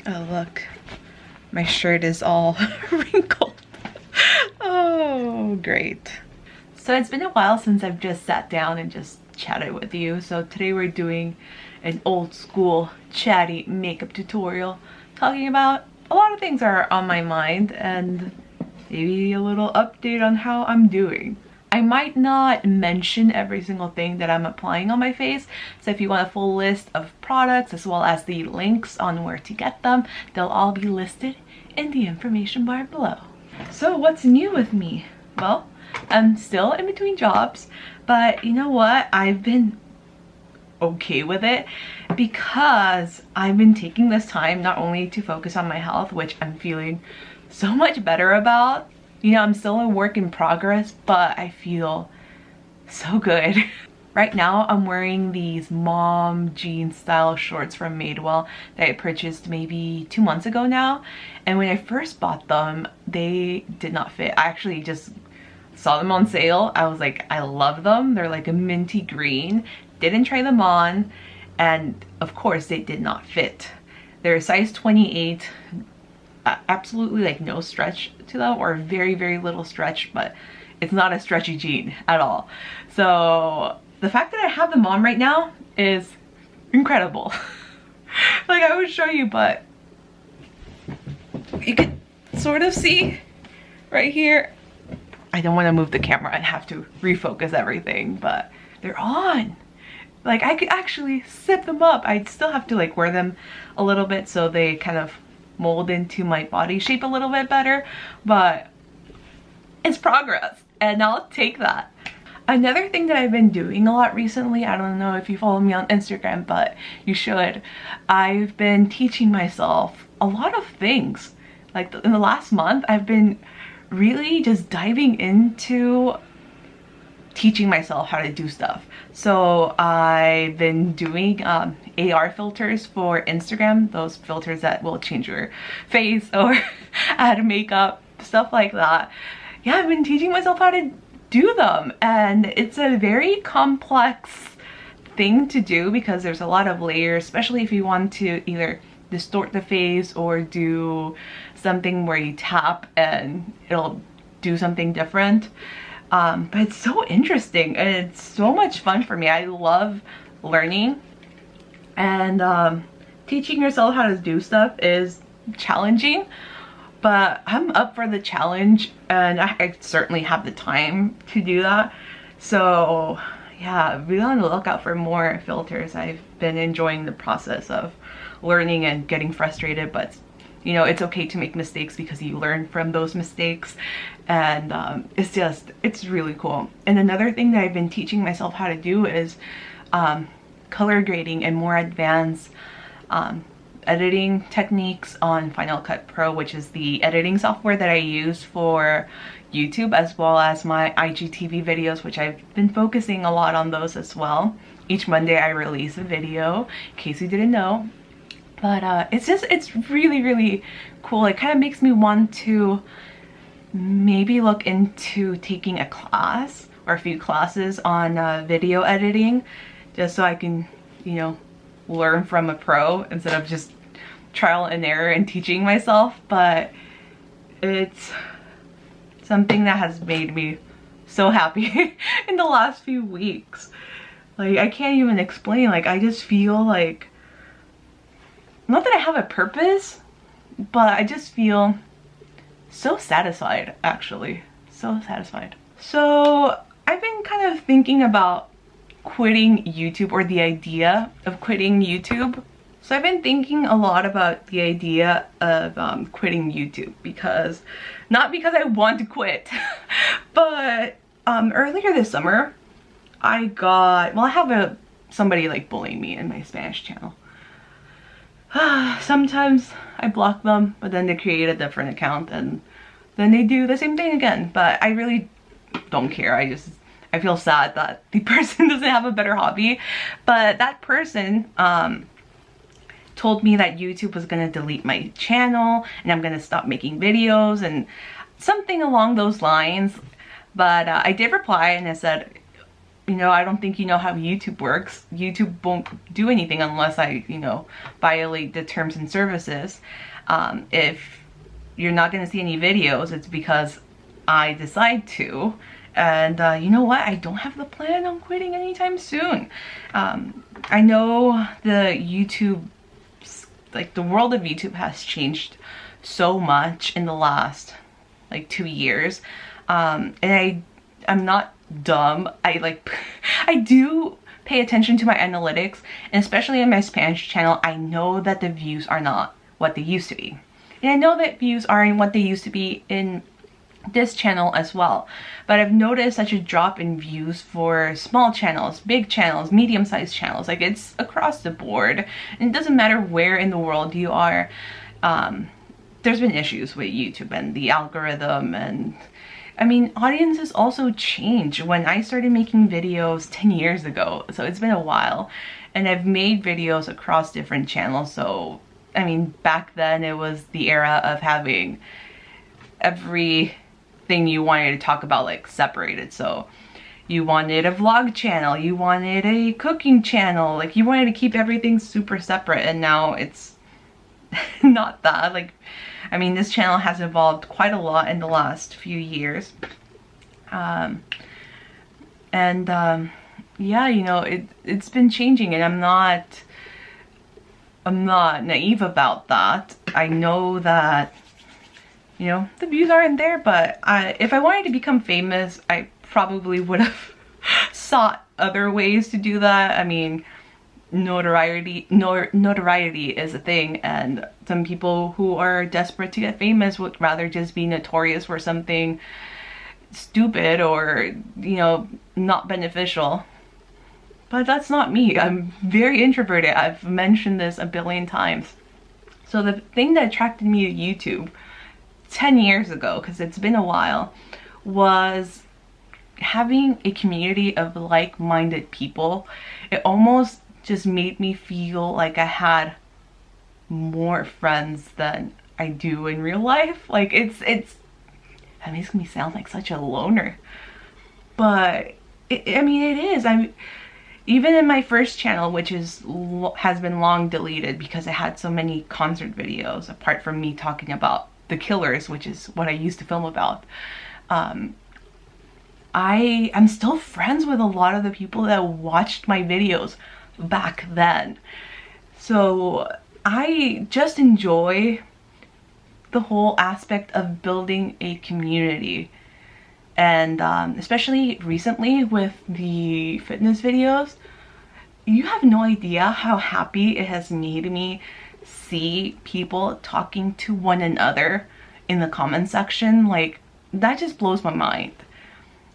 Oh, look. My shirt is all wrinkled. Oh, great. So it's been a while since I've just sat down and just chatted with you. So today we're doing an old school chatty makeup tutorial talking about a lot of things that are on my mind and maybe a little update on how I'm doing. I might not mention every single thing that I'm applying on my face, so if you want a full list of products as well as the links on where to get them, they'll all be listed in the information bar below. So what's new with me? Well, I'm still in between jobs, but you know what? I've been okay with it because I've been taking this time not only to focus on my health, which I'm feeling so much better about. You know, I'm still a work in progress, but I feel so good. Right now, I'm wearing these mom jean style shorts from Madewell that I purchased maybe 2 months ago now. And when I first bought them, they did not fit. I actually just saw them on sale. I was like, I love them. They're like a minty green. Didn't try them on. And of course, they did not fit. They're a size 28. Absolutely like no stretch to them, or very little stretch, but it's not a stretchy jean at all. So the fact that I have them on right now is incredible. Like, I would show you, but you could sort of see right here. I don't want to move the camera and have to refocus everything, but they're on. Like, I could actually zip them up. I'd still have to like wear them a little bit so they kind of mold into my body shape a little bit better, but it's progress and I'll take that. Another thing that I've been doing a lot recently, I don't know if you follow me on Instagram, but you should. I've been teaching myself a lot of things. Like in the last month, I've been really just diving into teaching myself how to do stuff. So I've been doing AR filters for Instagram, those filters that will change your face or add makeup, stuff like that. Yeah, I've been teaching myself how to do them, and it's a very complex thing to do because there's a lot of layers, especially if you want to either distort the face or do something where you tap and it'll do something different. But it's so interesting and it's so much fun for me. I love learning, and teaching yourself how to do stuff is challenging, but I'm up for the challenge and I certainly have the time to do that. So yeah, be on the lookout for more filters. I've been enjoying the process of learning and getting frustrated, but you know, it's okay to make mistakes because you learn from those mistakes, and it's really cool. And another thing that I've been teaching myself how to do is color grading and more advanced editing techniques on Final Cut Pro, which is the editing software that I use for YouTube as well as my IGTV videos, which I've been focusing a lot on those as well. Each Monday I release a video, in case you didn't know. But it's really cool. It kind of makes me want to maybe look into taking a class or a few classes on video editing, just so I can, you know, learn from a pro instead of just trial and error and teaching myself. But it's something that has made me so happy in the last few weeks. Like, I can't even explain. Like, I just feel like, not that I have a purpose, but I just feel so satisfied, actually. So satisfied. So I've been kind of thinking about quitting YouTube, or the idea of quitting YouTube. So I've been thinking a lot about the idea of quitting YouTube, because, not because I want to quit, but earlier this summer, I have somebody like bullying me in my Spanish channel. Sometimes I block them, but then they create a different account and then they do the same thing again. But I really don't care. I feel sad that the person doesn't have a better hobby. But that person told me that YouTube was gonna delete my channel and I'm gonna stop making videos and something along those lines. But I did reply and I said, you know, I don't think you know how YouTube works. YouTube won't do anything unless I, you know, violate the terms and services. If you're not going to see any videos, it's because I decide to. And you know what? I don't have the plan on quitting anytime soon. I know the YouTube, like the world of YouTube has changed so much in the last like 2 years. And I'm not dumb. I do pay attention to my analytics, and especially in my Spanish channel, I know that the views are not what they used to be. And I know that views aren't what they used to be in this channel as well. But I've noticed such a drop in views for small channels, big channels, medium-sized channels. Like, it's across the board. And it doesn't matter where in the world you are. There's been issues with YouTube and the algorithm, and I mean, audiences also change. When I started making videos 10 years ago, so it's been a while, and I've made videos across different channels. So I mean, back then it was the era of having everything you wanted to talk about like separated. So you wanted a vlog channel, you wanted a cooking channel, like you wanted to keep everything super separate, and now it's not that. Like, I mean, this channel has evolved quite a lot in the last few years. Yeah, you know, it's been changing, and I'm not naive about that. I know that, you know, the views aren't there, but if I wanted to become famous, I probably would have sought other ways to do that. I mean, notoriety is a thing, and some people who are desperate to get famous would rather just be notorious for something stupid or, you know, not beneficial. But that's not me. I'm very introverted. I've mentioned this a billion times. So the thing that attracted me to YouTube 10 years ago, because it's been a while, was having a community of like-minded people. It almost just made me feel like I had more friends than I do in real life. Like, that makes me sound like such a loner, but I mean, it is. Even in my first channel, which has been long deleted because it had so many concert videos, apart from me talking about The Killers, which is what I used to film about, I'm still friends with a lot of the people that watched my videos back then. So I just enjoy the whole aspect of building a community. And especially recently with the fitness videos, you have no idea how happy it has made me see people talking to one another in the comment section. Like, that just blows my mind.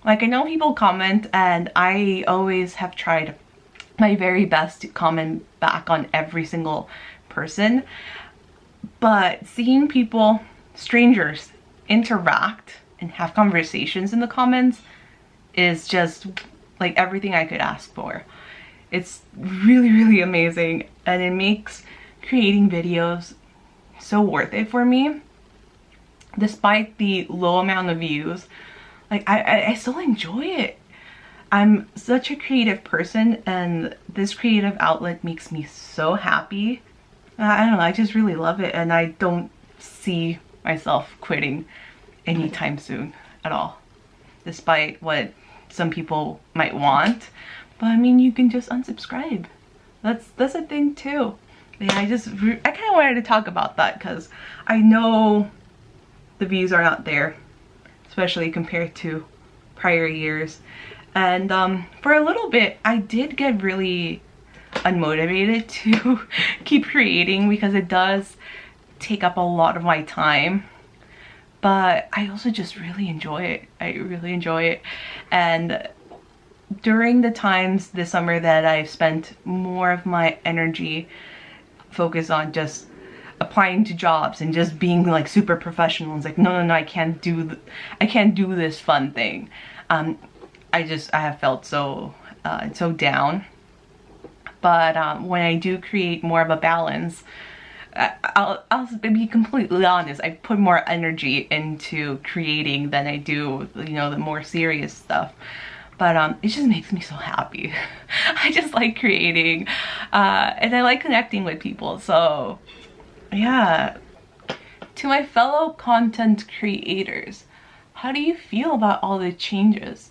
Like, I know people comment, and I always have tried my very best to comment back on every single person, but seeing people, strangers, interact and have conversations in the comments is just like everything I could ask for. It's really, really amazing, and it makes creating videos so worth it for me. Despite the low amount of views, like I still enjoy it. I'm such a creative person, and this creative outlet makes me so happy. I don't know, I just really love it, and I don't see myself quitting anytime soon at all, despite what some people might want. But I mean, you can just unsubscribe. That's a thing too. Yeah, I kind of wanted to talk about that because I know the views are not there, especially compared to prior years. And for a little bit, I did get really unmotivated to keep creating because it does take up a lot of my time. But I also just really enjoy it. I really enjoy it. And during the times this summer that I've spent more of my energy focused on just applying to jobs and just being like super professional, it's like, no, I can't do this fun thing. I have felt so down. But when I do create more of a balance, I'll be completely honest, I put more energy into creating than I do, you know, the more serious stuff. But it just makes me so happy. I just like creating, and I like connecting with people. So yeah, to my fellow content creators, how do you feel about all the changes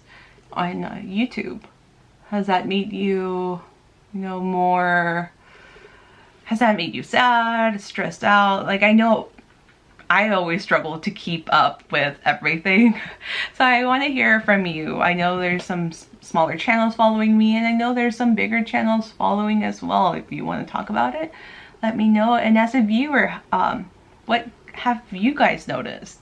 on YouTube? Has that made you, you know, more, has that made you sad, stressed out? Like, I know I always struggle to keep up with everything. So I want to hear from you. I know there's some smaller channels following me, and I know there's some bigger channels following as well. If you want to talk about it, let me know. And as a viewer, what have you guys noticed?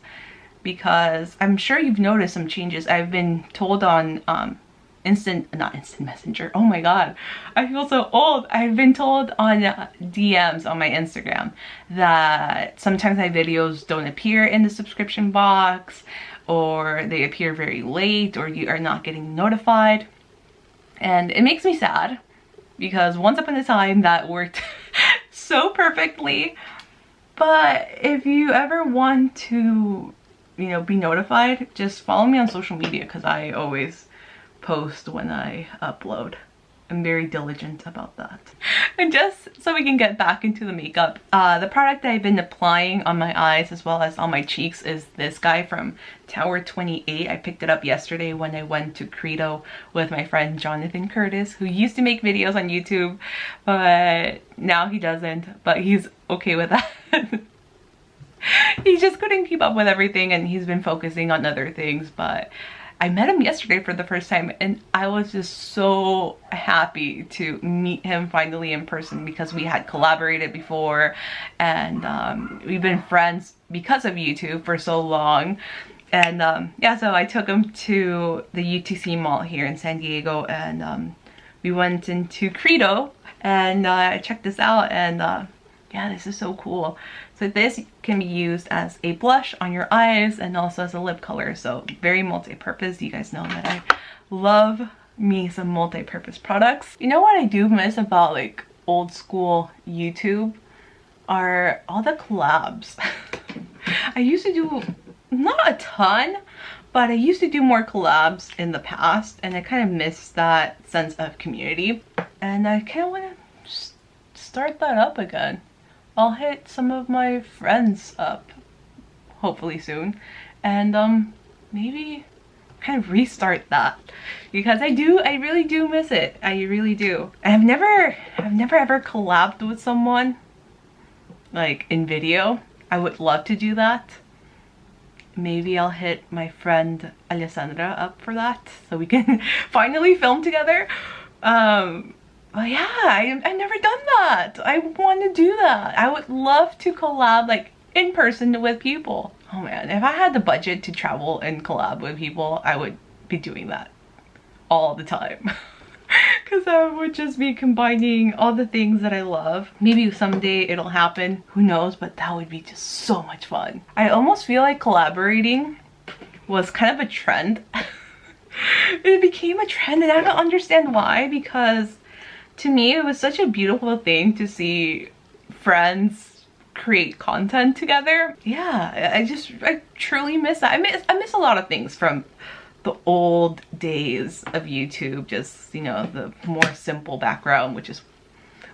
Because I'm sure you've noticed some changes. I've been told on not instant messenger, oh my god, I feel so old. I've been told on DMs on my Instagram that sometimes my videos don't appear in the subscription box, or they appear very late, or you are not getting notified. And it makes me sad, because once upon a time that worked so perfectly. But if you ever want to, you know, be notified, just follow me on social media, because I always post when I upload. I'm very diligent about that. And just so we can get back into the makeup, the product I've been applying on my eyes as well as on my cheeks is this guy from Tower 28. I picked it up yesterday when I went to Credo with my friend Jonathan Curtis, who used to make videos on YouTube, but now he doesn't, but he's okay with that. He just couldn't keep up with everything, and he's been focusing on other things. But I met him yesterday for the first time, and I was just so happy to meet him finally in person, because we had collaborated before, and we've been friends because of YouTube for so long. And yeah, so I took him to the UTC mall here in San Diego, and we went into Credo, and I checked this out, and yeah, this is so cool. So this can be used as a blush on your eyes and also as a lip color. So very multi-purpose. You guys know that I love me some multi-purpose products. You know what I do miss about like old school YouTube are all the collabs. I used to do not a ton, but I used to do more collabs in the past, and I kind of miss that sense of community. And I kind of want to start that up again. I'll hit some of my friends up hopefully soon, and maybe kind of restart that, because I really do miss it. I really do. I've never ever collabed with someone like in video. I would love to do that. Maybe I'll hit my friend Alessandra up for that so we can finally film together. But yeah, I've never done that. I want to do that. I would love to collab like in person with people. Oh man, if I had the budget to travel and collab with people, I would be doing that all the time. Because I would just be combining all the things that I love. Maybe someday it'll happen, who knows, but that would be just so much fun. I almost feel like collaborating was kind of a trend. It became a trend, and I don't understand why, because to me, it was such a beautiful thing to see friends create content together. Yeah, I truly miss that. I miss a lot of things from the old days of YouTube. Just, you know, the more simple background, which is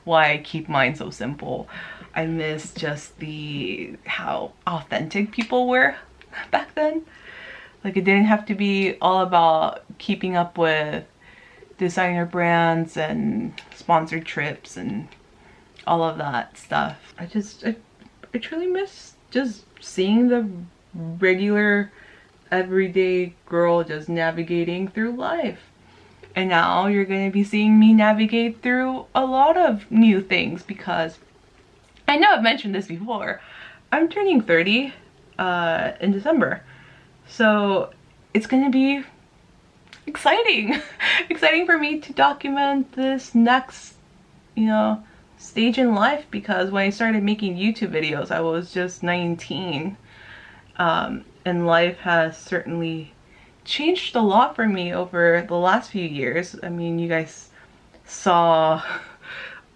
why I keep mine so simple. I miss just how authentic people were back then. Like, it didn't have to be all about keeping up with designer brands and sponsored trips and all of that stuff. I truly miss just seeing the regular everyday girl just navigating through life. And now you're going to be seeing me navigate through a lot of new things, because I know I've mentioned this before. I'm turning 30 in December. So it's going to be exciting. Exciting for me to document this next, you know, stage in life, because when I started making YouTube videos, I was just 19. And life has certainly changed a lot for me over the last few years. I mean, you guys saw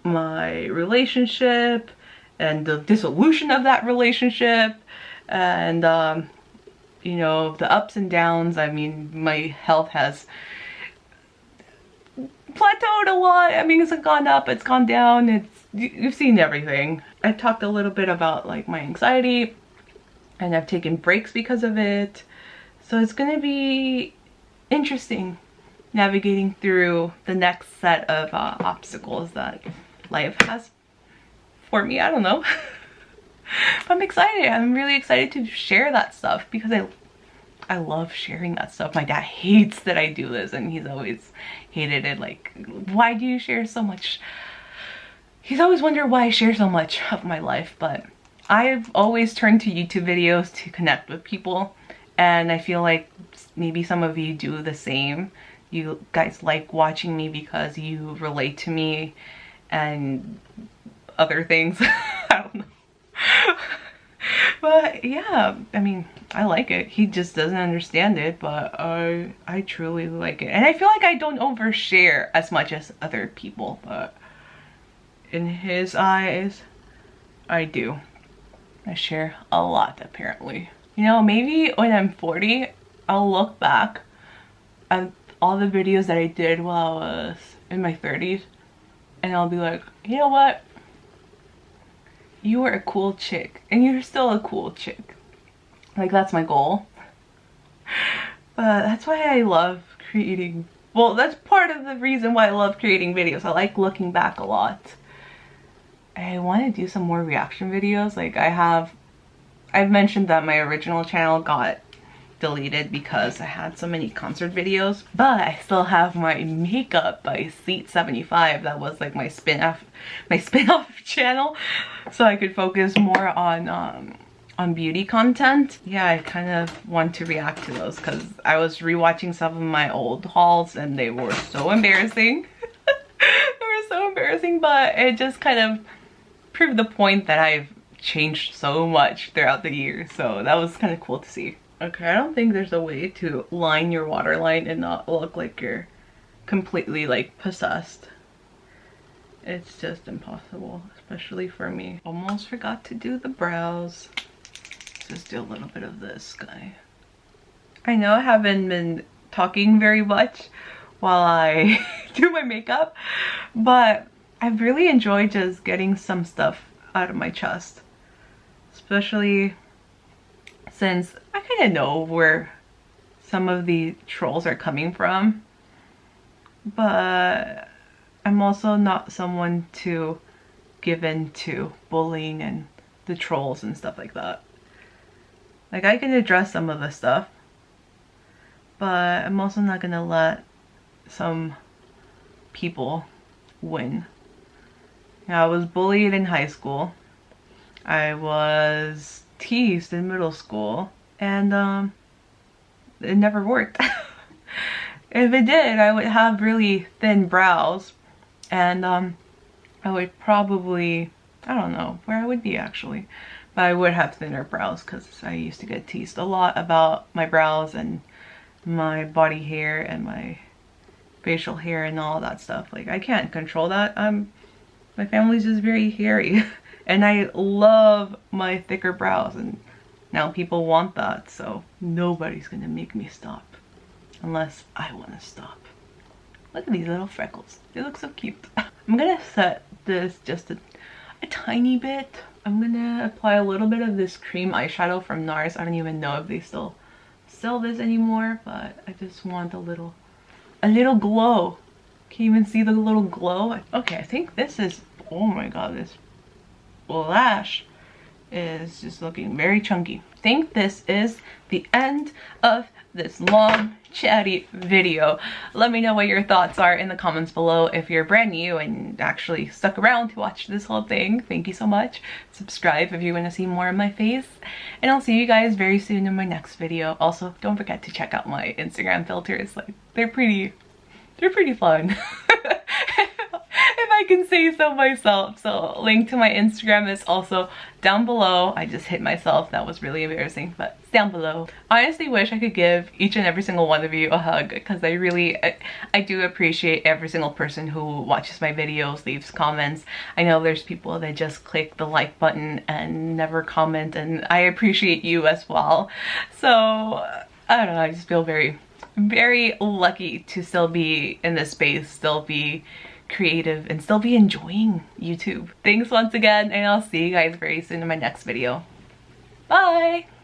my relationship and the dissolution of that relationship, and you know, the ups and downs. I mean, my health has plateaued a lot. I mean, it's gone up, it's gone down, you've seen everything. I've talked a little bit about like my anxiety, and I've taken breaks because of it. So it's gonna be interesting navigating through the next set of obstacles that life has for me. I don't know. I'm excited. I'm really excited to share that stuff because I love sharing that stuff. My dad hates that I do this, and he's always hated it. Like, why do you share so much? He's always wondered why I share so much of my life, but I've always turned to YouTube videos to connect with people, and I feel like maybe some of you do the same. You guys like watching me because you relate to me and other things. I don't know. But yeah, I mean, I like it. He just doesn't understand it, but I truly like it. And I feel like I don't overshare as much as other people, but in his eyes, I do. I share a lot, apparently. You know, maybe when I'm 40, I'll look back at all the videos that I did while I was in my 30s, and I'll be like, you know what? You were a cool chick, and you're still a cool chick. Like, that's my goal. But that's why I love creating, well, that's part of the reason why I love creating videos. I like looking back a lot. I want to do some more reaction videos. Like, I've mentioned that my original channel got deleted because I had so many concert videos, but I still have my makeup by Seat 75. That was like my spin-off channel, so I could focus more on beauty content. Yeah, I kind of want to react to those because I was rewatching some of my old hauls and they were so embarrassing. They were so embarrassing, but it just kind of proved the point that I've changed so much throughout the years, so that was kind of cool to see. Okay, I don't think there's a way to line your waterline and not look like you're completely like possessed. It's just impossible, especially for me. Almost forgot to do the brows. Let's just do a little bit of this guy. I know I haven't been talking very much while I do my makeup, but I've really enjoyed just getting some stuff out of my chest, especially since I kind of know where some of the trolls are coming from, but I'm also not someone to give in to bullying and the trolls and stuff like that. Like, I can address some of the stuff, but I'm also not gonna let some people win. Now, I was bullied in high school. I was teased in middle school, and it never worked. If it did, I would have really thin brows, and I would probably, I don't know where I would be actually, but I would have thinner brows because I used to get teased a lot about my brows and my body hair and my facial hair and all that stuff. Like, I can't control that. My family's just very hairy. And I love my thicker brows, and now people want that, so nobody's gonna make me stop unless I want to stop. Look at these little freckles. They look so cute. I'm gonna set this just a tiny bit. I'm gonna apply a little bit of this cream eyeshadow from NARS. I don't even know if they still sell this anymore, but I just want a little glow. Can you even see the little glow? Okay, I think this is, oh my god, this lash is just looking very chunky. I think this is the end of this long chatty video. Let me know what your thoughts are in the comments below. If you're brand new and actually stuck around to watch this whole thing, thank you so much. Subscribe if you want to see more of my face, and I'll see you guys very soon in my next video. Also, don't forget to check out my Instagram filters. Like, they're pretty fun. If I can say so myself. So link to my Instagram is also down below. I just hit myself. That was really embarrassing, but it's down below. I honestly wish I could give each and every single one of you a hug, because I do appreciate every single person who watches my videos, leaves comments. I know there's people that just click the like button and never comment, and I appreciate you as well. So I don't know, I just feel very very lucky to still be in this space, still be creative, and still be enjoying YouTube. Thanks once again, and I'll see you guys very soon in my next video. Bye!